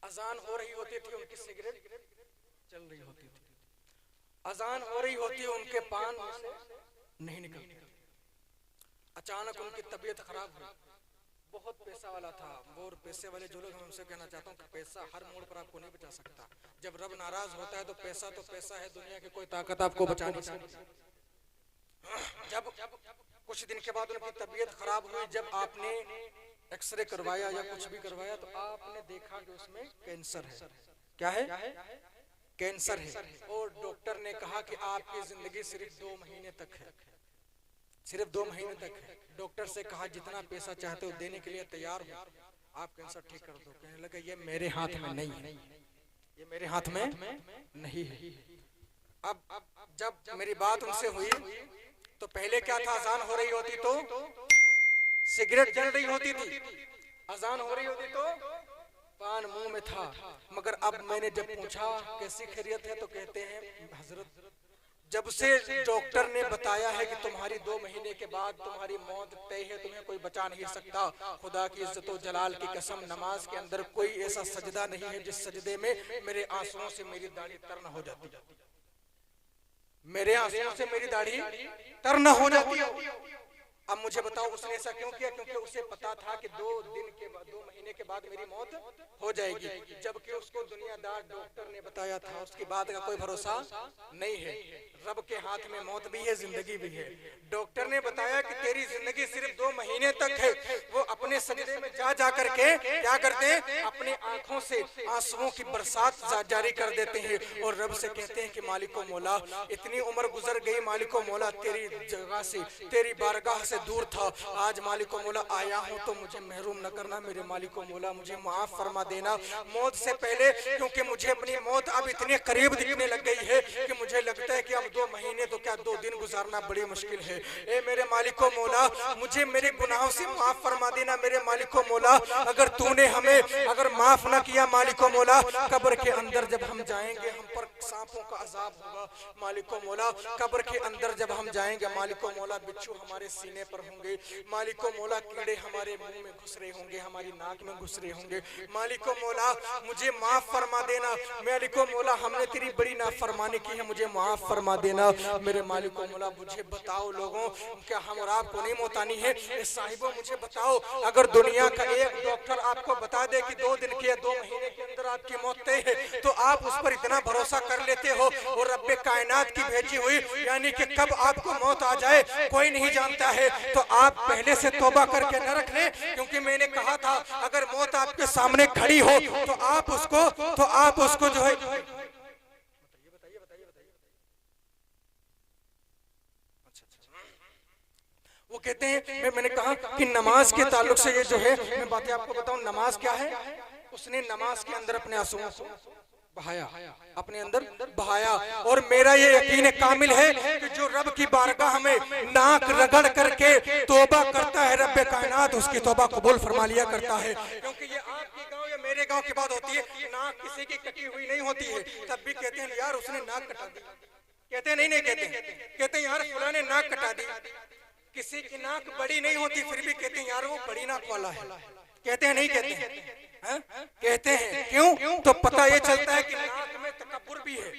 अजान हो रही होती थी, उनकी सिगरेट चल रही होती थी। अजान हो रही होती, उनके पान में से नहीं निकलती। अचानक उनकी तबीयत खराब हुई। बहुत पैसा वाला था वो, और पैसे वाले जो लोग, मैं उनसे कहना चाहता हूँ कि पैसा हर मोड़ पर आपको नहीं बचा सकता। जब रब नाराज होता है तो पैसा है, दुनिया की कोई ताकत आपको बचा नहीं सकती। जब कुछ दिन के बाद उनकी तबीयत खराब हुई, जब आपने एक्सरे करवाया या कुछ भी करवाया तो आपने देखा कि उसमें कैंसर है। क्या है? कैंसर है। और डॉक्टर ने कहा कि आपकी जिंदगी सिर्फ 2 महीने तक है, सिर्फ 2 महीने तक है। डॉक्टर से कहा जितना पैसा चाहते हो देने के लिए तैयार हो, आप कैंसर ठीक कर दो। कहने लगा ये मेरे हाथ में नहीं है, ये मेरे हाथ में नहीं है। अब जब मेरी बात उनसे हुई तो पहले क्या था, अजान हो रही होती तो सिगरेट जल रही होती थी, अजान हो रही होती तो पान मुंह में था। मगर अब मैंने जब पूछा कैसी खैरियत है तो कहते हैं हजरत जब से डॉक्टर ने बताया है कि तुम्हारी 2 महीने के बाद तुम्हारी मौत तय है, तुम्हें कोई बचा नहीं सकता, खुदा की इज्जत और जलाल की कसम नमाज के अंदर कोई ऐसा सजदा नहीं है जिस सजदे में मेरे आंसुओं से मेरी दाढ़ी तर न हो जाती, मेरे आंसुओं से मेरी दाढ़ी तर न हो जाती। अब मुझे बताओ उसने ऐसा क्यों किया? क्योंकि उसे पता था कि 2 महीने के बाद मेरी मौत हो जाएगी, जबकि उसको दुनियादार डॉक्टर ने बताया था उसकी बात का कोई भरोसा नहीं है। रब के हाथ में मौत भी है, जिंदगी भी है। डॉक्टर ने बताया कि तेरी जिंदगी सिर्फ 2 महीने तक है। वो अपने सजदे में जा करके क्या करते हैं, अपने आंखों से आंसुओं की बरसात जारी कर देते हैं और रब से कहते हैं कि मालिको मौला इतनी उम्र गुजर गई, मालिको मौला तेरी जगह से, तेरी बारगाह से दूर था, आज मालिको मौला आया हूँ तो मुझे महरूम न करना, मेरे मालिको मौला मुझे माफ फरमा देना मौत से पहले, क्योंकि मुझे अपनी मौत अब इतने करीब दिखने लग गई है कि मुझे लगता है कि अब 2 महीने तो क्या 2 दिन गुजारना बड़ी मुश्किल है। ए मेरे मालिको मौला मुझे मेरे गुनाहों से माफ फरमा देना, मेरे मालिको मौला अगर तूने हमें अगर माफ ना किया मालिको मौला, कब्र के अंदर जब हम जाएंगे हम पर सांपों का अजाब होगा मालिको मौला। कब्र के अंदर जब हम जाएंगे मालिको मौला बिच्छू हमारे सीने पर होंगे, मालिको मौला कीड़े हमारे मुंह में घुस रहे होंगे, हमारी नाक में घुस रहे होंगे, मालिको मौला मुझे माफ फरमा देना, मालिको मौला हमने तेरी बड़ी नाफरमानी की है, मुझे माफ फरमा देना मेरे मालिको मौला। मुझे बताओ लोगों, क्या हम और आपको नहीं मौतानी है? साहिबों मुझे बताओ, अगर दुनिया का एक डॉक्टर आपको बता दे कि 2 दिन के या 2 महीने के अंदर आपकी मौत तय है तो आप उस पर इतना भरोसा कर लेते हो? और रब्बे कायनात की भेजी हुई यानी कि कब आपको मौत आ जाए कोई नहीं जानता है, तो आप पहले से तौबा करके न रख लें, क्योंकि मैंने कहा था अगर मौत आपके सामने खड़ी हो तो आप उसको जो है वो कहते हैं। मैंने कहा कि नमाज के ताल्लुक से ये जो है मैं बातें आपको बताऊं, नमाज क्या है, उसने नमाज के अंदर अपने आंसुओं को बहाया, अपने अंदर बहाया। और मेरा ये यकीन कामिल है कि जो रब की बारगाह में नाक रगड़ करके तौबा करता है रब्बे कायनात उसकी तौबा कबूल फरमा लिया करता है। क्योंकि ये आपके गांव या मेरे गांव की बात होती है, नाक किसी की कटी हुई नहीं होती है, तब भी कहते हैं यार उसने नाक कटा दी, कहते हैं नहीं कहते हैं यार फुला ने नाक कटा दी। किसी की नाक बड़ी नहीं होती फिर भी कहते हैं यार वो बड़ी नाक वाला है, कहते हैं नहीं कहते हैं क्यों? तो पता ये चलता है कि नाक में तकब्बुर भी है।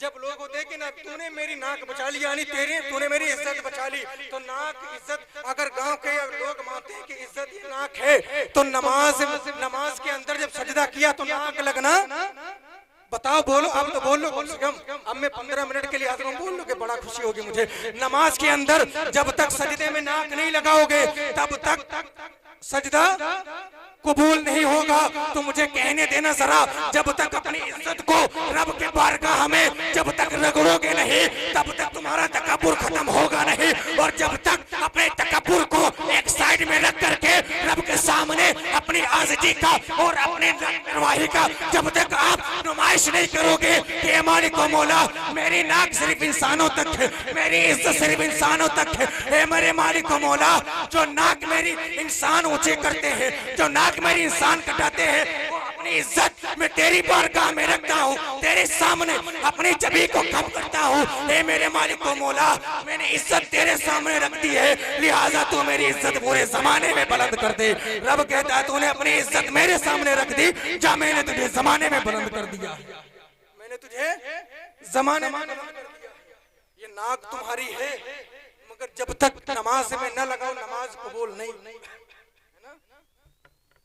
जब लोग होते हैं कि ना तूने मेरी नाक बचा ली, यानी तूने मेरी इज्जत बचा ली, तो नाक इज्जत अगर गांव के लोग मानते हैं कि इज्जत ये नाक है, तो नमाज के अंदर जब सजदा किया तो नाक लगना, बताओ बोलो, अब तो बोल लो कम से कम। अब मैं 15 मिनट के लिए हाजिर हूं, बोल लो कि बड़ा खुशी होगी मुझे। नमाज के अंदर जब तक सजदे में नाक नहीं लगाओगे तब तक सजदा कबूल नहीं होगा। तो मुझे कहने देना जरा, जब तक अपनी इज्जत को रब के बारगाह में जब तक रगड़ोगे नहीं तब तक तुम्हारा तकब्बुर खत्म होगा नहीं। और जब तक अपने तकब्बुर को एक साइड में रख करके रब के सामने अपनी आज़िज़ी का और अपने निर्वाही का जब तक आप नुमाइश नहीं करोगे कि मालिक मौला मेरी नाक सिर्फ इंसानों तक है, मेरी इज्जत सिर्फ इंसानों तक है, मेरे मालिक मौला जो नाक मेरी इंसान ऊंचे करते हैं, जो नाक मेरी इंसान कटाते हैं, वो अपनी अपनी इज्जत मैं तेरी बारगाह में रखता हूँ, तेरे सामने अपनी जबी को कम करता हूँ। ए मेरे मालिक को मौला, मैंने इज्जत तेरे सामने रख दी है, लिहाजा तू मेरी इज्जत पूरे जमाने में बुलंद कर दे। रब कहता है तूने अपनी इज्जत मेरे सामने रख दी, जा मैंने तुझे जमाने में बुलंद कर दिया, मैंने तुझे जमाने में बुलंद कर दिया। ये नाक तुम्हारी है, मगर जब तक नमाज में न लगाओ नमाज कबूल नहीं,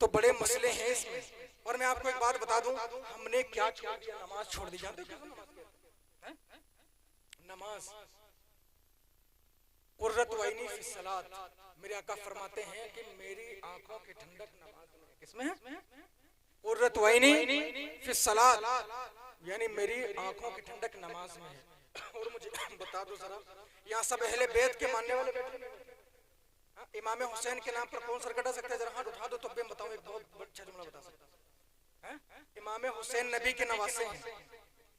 तो बड़े मसले हैं इसमें। और मैं आपको एक बात बता दूं, हमने क्या छोड़ दिया, नमाज छोड़ दी। जानते हो नमाज कुर्रत वैनी फी सलात, मेरे आका फरमाते हैं कि मेरी आंखों की ठंडक नमाज में है। किसमें है? कुर्रत वैनी फी सलात, यानी मेरी आंखों की ठंडक नमाज में है। और मुझे बता दो जरा, यहाँ सब अहले बैत के मानने वाले बैठे, इमाम हुसैन के नाम पर कौन सर कटा सकता है? जरा हाथ उठा दो तब भी बताऊं, एक बहुत अच्छा जुमला बता सकता है। इमाम हुसैन नबी के नवासे हैं,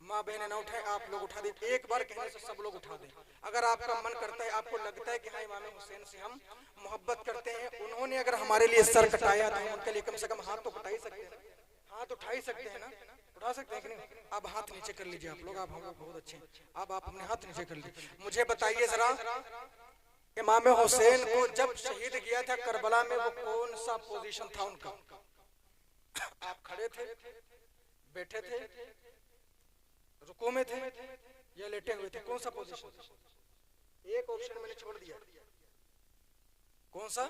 माँ बहने ना उठाए, आप लोग उठा दे, एक बार कहने से सब लोग उठा दें। अगर आपका मन करता है, आपको लगता है कि हाँ इमाम हुसैन से हम मोहब्बत करते हैं, उन्होंने अगर हमारे लिए सर कटाया तो हम उनके लिए कम से कम हाथ तो कटा ही सकते हैं, हाथ उठा ही सकते हैं ना, उठा सकते हैं कि नहीं? अब हाथ नीचे कर लीजिए आप लोग, आप हम लोग बहुत अच्छे हैं, अब आप अपने हाथ नीचे कर लीजिए। मुझे बताइए जरा, इमाम हुसैन को जब शहीद किया था करबला में, वो कौन सा पोजीशन था उनका? आप खड़े थे, बैठे थे, रुकू में थे या लेटे हुए थे? कौन सा पोजीशन? एक ऑप्शन मैंने छोड़ दिया, कौन सा?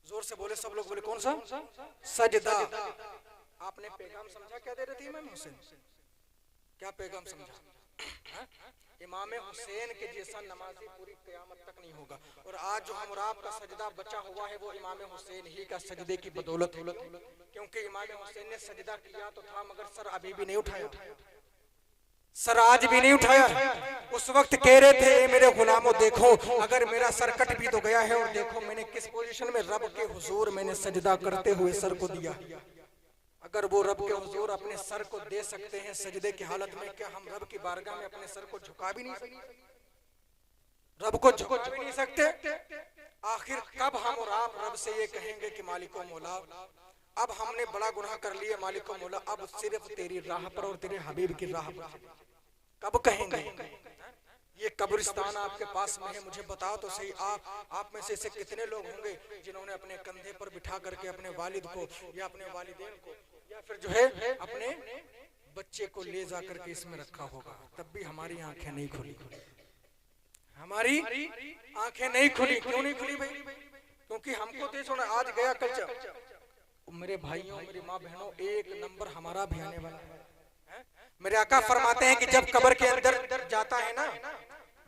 जोर से बोले सब लोग, बोले कौन सा? सजदा। आपने पैगाम समझा क्या दे रहे थे इमाम हुसैन? क्या पैगाम समझा? इमाम हुसैन के जैसा नमाजी पूरी क़यामत तक नहीं होगा। और आज जो हम और आपका सजदा बचा हुआ है वो इमाम हुसैन ही का सजदे की बदौलत, क्योंकि इमाम हुसैन ने सजदा किया तो था, मगर सर अभी भी नहीं उठाया, सर आज भी नहीं उठाया। उस वक्त कह रहे थे ए मेरे गुलामों देखो, अगर मेरा सर कट भी तो गया है, और देखो मैंने किस पोजीशन में रब के हुजूर मैंने सजदा करते हुए सर को दिया। अगर वो रब के हुजूर अपने सर को दे सकते हैं सजदे की हालत में, क्या हम रब की बारगाह में अपने सर को झुका भी नहीं सकते? रब को झुका भी नहीं सकते? आखिर कब हम और आप रब से ये कहेंगे कि मालिको मौला अब हमने बड़ा गुनाह कर लिया, मालिको मौला अब सिर्फ तेरी राह पर और तेरे हबीब की राह पर, कब कहेंगे? ये कब्रिस्तान आपके पास में है, मुझे बताओ तो सही, आप में से ऐसे कितने लोग होंगे जिन्होंने अपने कंधे पर बिठा करके अपने वालिद को या अपने वालिदैन को या फिर जो है अपने बच्चे को ले जा करके इसमें रखा होगा, तब भी हमारी आंखें नहीं खुली, हमारी आंखें नहीं खुली। क्यों नहीं खुली भाई? क्योंकि हमको तो सुना आज गया कल चल। मेरे भाइयों, मेरी माँ बहनों, एक नंबर हमारा भी आने वाला है। मेरे आका फरमाते हैं कि जब कब्र के अंदर जाता है ना,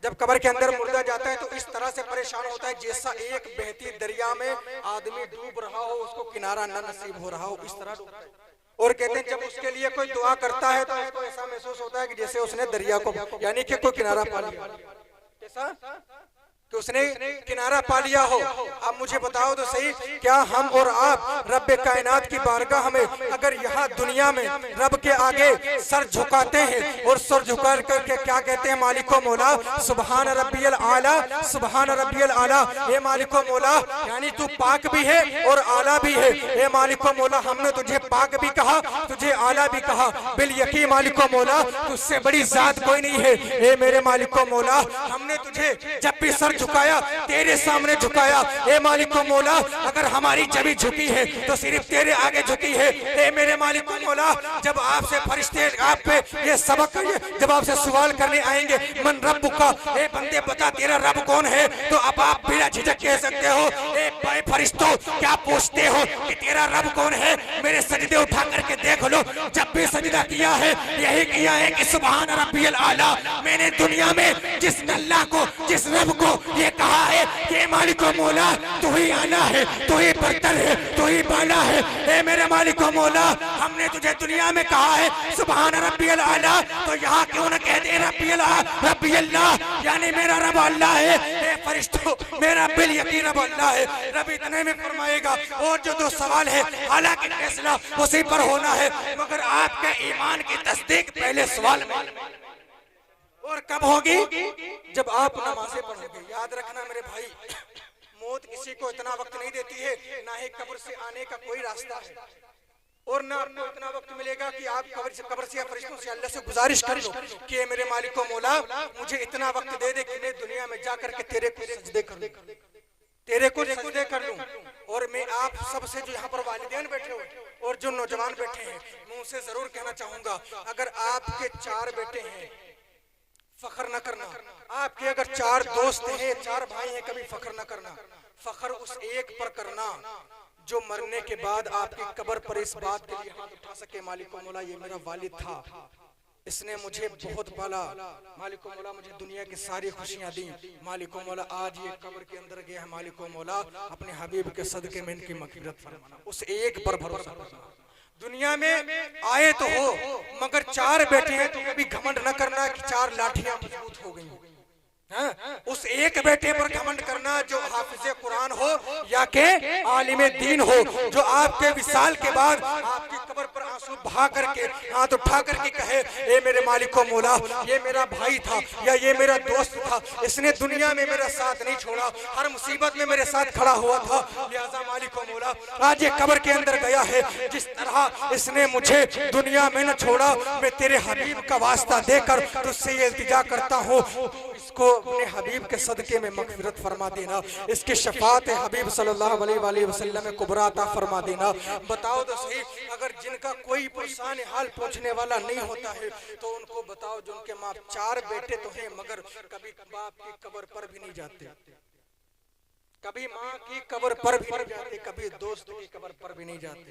जब कब्र के अंदर मुर्दा जाता है तो इस तरह से परेशान होता है जैसा एक बहती दरिया में आदमी डूब रहा हो, उसको किनारा न नसीब हो रहा हो, इस तरह डूबता है। और कहते हैं जब उसके लिए कोई दुआ करता है तो उसको ऐसा महसूस होता है कि जैसे उसने दरिया को यानी कि कोई किनारा पा लिया, कैसा कि उसने किनारा पा लिया हो। अब मुझे बताओ तो सही, क्या हम और आप रब कायनात की बारगाह में अगर यहाँ दुनिया में रब के आगे सर झुकाते हैं और सर झुका करके क्या कहते हैं? मालिको मौला सुबहान रब्बियल आला, सुबहान रब्बियल आला। हे मालिको मौला, यानी तू पाक भी है और आला भी है। हे मालिको मौला, हमने तुझे पाक भी कहा, तुझे आला भी कहा। बिल यकीन मालिको मौला, तुझसे बड़ी जात कोई नहीं है। हे मेरे मालिको मौला, हमने तुझे जब भी सर झुकाया तेरे सामने झुकाया। ए मालिको मौला, अगर हमारी जबी झुकी है तो सिर्फ तेरे आगे झुकी है। ए मेरे मालिको मौला, जब आपसे फरिश्ते आप पे ये सबक जब आपसे सवाल करने आएंगे मन रब का, ए बंदे बता तेरा रब कौन है, तो अब आप बिना झिझक कह सकते हो ए भाई फरिश्तों क्या पूछते हो कि तेरा रब कौन है? मेरे सजदे उठा करके देख लो, जब भी सजदा किया है यही किया है कि सुभान रब्बियल आला। मैंने दुनिया में जिस अल्लाह को, जिस रब को ये कहा है कि मालिको मौला तू ही आला है, तू ही बरतर है, तू ही बाला है। ए मेरे मालिको मौला, हमने तुझे दुनिया में कहा है सुभान रब्बियल आला, तो यहाँ क्यों न कहते रब्बियल अल्लाह, यानी मेरा रब अल्लाह है। ए फरिश्तों, मेरा बिल यकीन रब अल्लाह है। रब इतने में फरमाएगा और जो दो सवाल है हालांकि फैसला उसी पर होना है, मगर आपके ईमान की तस्दीक पहले सवाल में। और कब होगी? जब आप नमाज़ें पढ़ोगे। याद रखना मेरे भाई, मौत किसी को इतना वक्त नहीं देती है, ना ही कब्र से आने का कोई रास्ता है। और ना आपको इतना वक्त मिलेगा कि आप कब्र से या फरिश्तों से अल्लाह से गुजारिश कर लो कि मेरे मालिक को मौला मुझे इतना वक्त दे दे कि मैं दुनिया में जा करके तेरे को सजदे कर लूं, तेरे को सजदे कर लूं। और मैं आप सबसे जो यहाँ पर वालिदैन बैठे हुए और जो नौजवान बैठे हैं, मैं उनसे जरूर कहना चाहूंगा, अगर आपके 4 बेटे हैं फख्र न करना, आपके अगर 4 दोस्त हैं, 4 भाई हैं, कभी फख्र न करना, फख्र उस एक पर करना जो मरने के बाद आपकी कब्र पर इस बात के लिए हाथ उठा सके, मालिक मौला ये मेरा वालिद था, इसने मुझे बहुत पाला, मालिक मौला मुझे दुनिया की सारी खुशियां दी, मालिक मौला आज ये कब्र के अंदर गया है, मालिक मौला अपने हबीब के सदके में इनकी मग़फ़िरत फरमाना। उस एक पर भरोसा करना। दुनिया में आए तो हो मगर 4 बेटे हैं तो कभी घमंड न करना कि 4 लाठियां मजबूत हो गई। उस एक बेटे पर घमंड करना जो हाफिज़े कुरान हो या के आलिमे दीन हो, जो आपके विसाल के बाद आपकी कब्र पर आंसू बहा करके हाथ उठा करके कहे ए मेरे मालिक को मौला ये मेरा भाई था या ये मेरा दोस्त था, इसने दुनिया में मेरा साथ नहीं छोड़ा, हर मुसीबत में मेरे साथ खड़ा हुआ था, लिहाजा मालिक को मौला आज ये कब्र के अंदर गया है, जिस तरह इसने मुझे दुनिया में न छोड़ा, मैं तेरे हबीब का वास्ता देकर तुझसे ये इल्तिजा करता हूँ, इसको अपने हबीब के सदके में मग़फ़िरत फरमा देना, इसके शफ़ाअत हबीब सल्लल्लाहु अलैहि वसल्लम में कुबरा अता फरमा देना। बताओ तो सही, अगर जिनका कोई परेशान हाल पूछने वाला नहीं होता है तो उनको बताओ जो उनके माँ 4 बेटे तो हैं मगर कभी बाप की कब्र पर भी नहीं जाते, कभी माँ की कब्र पर भी नहीं जाते, कभी दोस्त की कब्र पर भी नहीं जाते।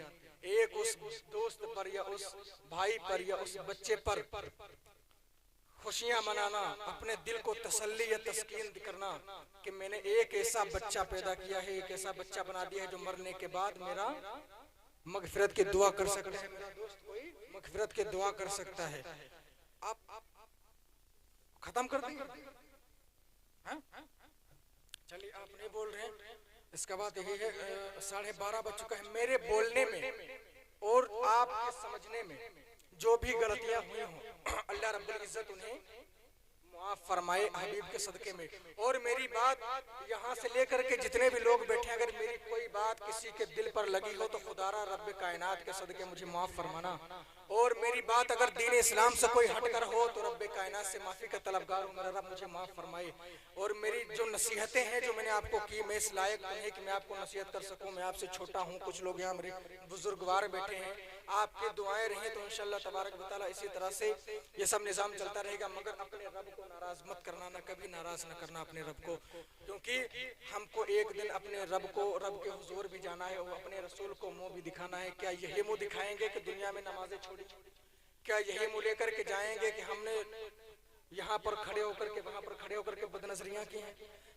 एक उस दोस्त पर या उस भाई पर या उस बच्चे पर खुशियां मनाना, अपने दिल को तसल्ली या तस्कीन करना कि मैंने एक ऐसा बच्चा पैदा किया है, एक ऐसा बच्चा बना दिया है जो मरने के बाद मेरा मग़फ़िरत की दुआ कर सकता है, मेरा दोस्त कोई मग़फ़िरत की दुआ कर सकता है। आप खत्म कर देंगे? चलिए आप नहीं बोल रहे हैं, इसका बात यही है 12:30 बज चुका है। मेरे बोलने में और आपके समझने में जो भी गलतियां हुई हों अल्लाह रब्बुल इज्जत उन्हें माफ फरमाए हबीब के सदके में। और मेरी बात यहाँ से लेकर के जितने भी लोग बैठे, अगर मेरी कोई बात किसी के दिल पर लगी हो तो खुदारा रब्बे कायनात के सदके मुझे माफ फरमाना, और मेरी बात अगर दीन इस्लाम से कोई हटकर हो तो रब्बे कायनात से माफी का तलबगार हूँ, मेरा रब मुझे माफ फरमाए। और मेरी जो नसीहतें हैं जो मैंने आपको की, मैं इस लायक नहीं कि मैं आपको नसीहत कर सकूं, मैं आपसे छोटा हूँ, कुछ लोग यहाँ मेरे बुजुर्गवार बैठे हैं, आपकी दुआएं रही तो इंशाअल्लाह तबारक व तआला इसी तरह से ये सब निज़ाम चलता रहेगा। मगर अपने रब को नाराज मत करना, ना कभी नाराज न करना अपने रब को, क्योंकि हमको एक दिन अपने रब के हुजूर भी जाना है और अपने रसूल को मुंह भी दिखाना है। क्या यही मुंह दिखाएंगे कि दुनिया में नमाजें छोड़ी? क्या यही मुंह लेकर के जाएंगे कि हमने यहाँ पर खड़े होकर के वहां पर खड़े होकर के बदनजरियां की हैं?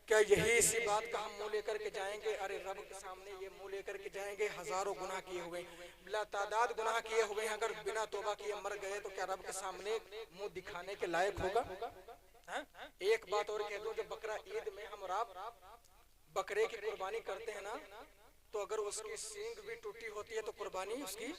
क्या यही इसी बात का हम मुंह लेकर के जाएंगे? अरे रब के सामने ये मुंह लेकर के जाएंगे, हजारों गुनाह किए हुए, बिला तादाद गुनाह किए हुए हैं, अगर बिना तौबा किए मर गए तो क्या रब के सामने मुंह दिखाने के लायक होगा? एक बात और कह दूं, जब बकरा ईद में हम और आप बकरे की कुर्बानी करते हैं ना, तो अगर उसकी सींग भी टूटी होती है तो कुर्बानी उसकी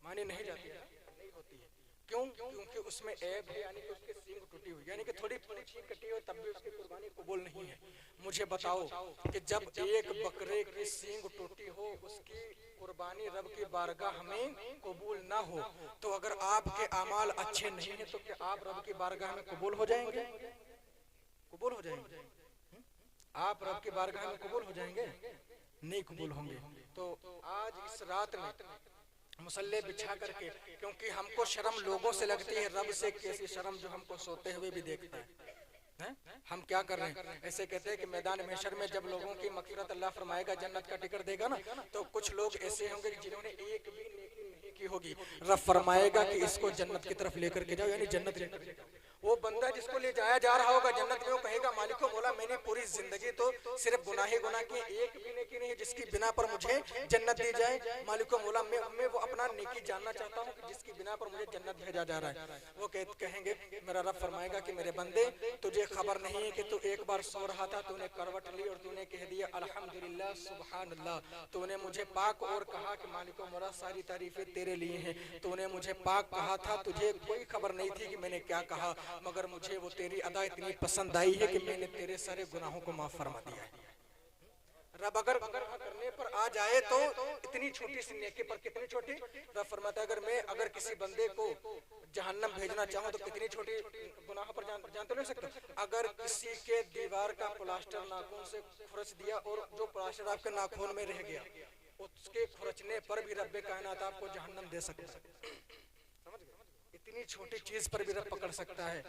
मानी नहीं जाती है, नहीं होती है। क्यों? क्योंकि उसमें ऐब है, यानी कि उसकी सींग टूटी हुई, यानी कि थोड़ी छींक कटी हुई, तब भी उसकी कुर्बानी कबूल नहीं है। मुझे बताओ कि जब एक बकरे की सींग टूटी हो, उसकी कुर्बानी रब की बारगाह में कबूल ना हो, तो अगर आपके अमाल अच्छे नहीं है तो क्या आप रब की बारगाह में कबूल हो जाएंगे? कबूल हो जाएंगे? आप रब की बारगाह में कबूल हो जाएंगे? नहीं कबूल होंगे। तो आज इस रात में मुसल्ले बिछा करके, क्योंकि हमको शर्म लोगों से लगती है, रब से कैसी शर्म जो हमको सोते हुए भी देखता है। हम क्या कर रहे हैं? ऐसे कहते हैं कि मैदान महशर में जब लोगों की मग़फ़िरत अल्लाह फरमाएगा, जन्नत का टिकट देगा ना, तो कुछ लोग ऐसे होंगे जिन्होंने एक भी नेकी नहीं की होगी, रब फरमाएगा कि इसको जन्नत की तरफ लेकर के जाओ, यानी जन्नत लेकर के जाओ। वो बंदा जिसको ले जाया जा रहा होगा जन्नत में, वो कहेगा मालिक मौला मैंने पूरी जिंदगी तो सिर्फ गुनाह ही गुनाह किए, एक भी नेकी नहीं है जिसकी बिना पर मुझे जन्नत दी जाए। मालिक मौला मैं वो अपना नेकी जानना चाहता हूँ कि जिसकी बिना पर मुझे जन्नत भेजा जा रहा है। वो कहेंगे, मेरा रब फरमाएगा कि मेरे बंदे तुझे खबर नहीं है कि तू एक बार सो रहा था, तूने करवट ली और तूने कह दिया अल्हम्दुलिल्लाह सुभान अल्लाह, तूने मुझे पाक और कहा कि मालिक मौला सारी तारीफें तेरे लिए हैं, तूने मुझे पाक कहा था, तुझे कोई खबर नहीं थी कि मैंने क्या कहा, मगर मुझे वो तेरी अदा इतनी पसंद आई है कि मैंने तेरे सारे गुनाहों को माफ फरमा दिया है। रब अगर करने पर आ जाए तो इतनी छोटी सी नेकी पर, कितनी छोटी, रब फरमाता है अगर किसी बंदे को जहन्नम भेजना चाहूं तो कितनी छोटी गुनाह पर जान तो नहीं सकते। अगर किसी के दीवार का प्लास्टर नाखून से खुरच दिया और जो प्लास्टर आपके नाखून में रह गया, उसके खुरचने पर भी रब्बे कायनात आपको जहन्नम दे सकता है। समझ गए? इतनी छोटी चीज पर भी रब पकड़ सकता है।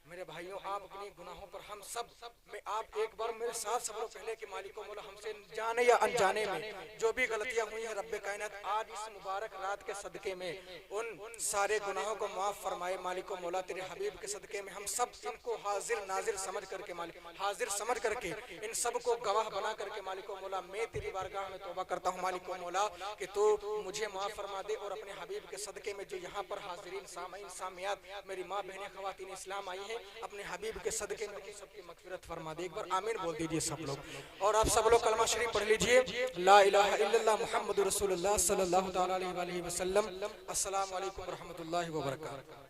मेरे भाइयों, आप अपनी गुनाहों पर, हम सब में आप एक बार मेरे साथ सब लोग पहले कि मालिको मौला हमसे जाने या अनजाने में जो भी गलतियां हुई हैं, रब्बे कायनात आज इस मुबारक रात के सदके में उन सारे गुनाहों को माफ फरमाए। मालिको मौला तेरे हबीब के सदके में हम सब इनको हाजिर नाजिर समझ करके, मालिक हाजिर समझ करके इन सब को गवाह बना करके मालिको मौला मैं तेरी बारगाह में तौबा करता हूँ मालिको मौला कि तू मुझे माफ फरमा दे और अपने हबीब के सदके में जो यहाँ पर हाजिरीन सामीन सामियात मेरी माँ बहनें खवातीन इस्लाम आई है, अपने हबीब के सदके में उन सबकी मग़फ़िरत फरमा दे। एक बार आमीन बोल दीजिए सब लोग। और आप सब लोग कलमा शरीफ पढ़ लीजिए, ला इलाहा इल्लल्लाह मुहम्मदुर रसूलुल्लाह सल्लल्लाहु तआला अलैहि वसल्लम। अस्सलामु अलैकुम व रहमतुल्लाहि व बरकातहू।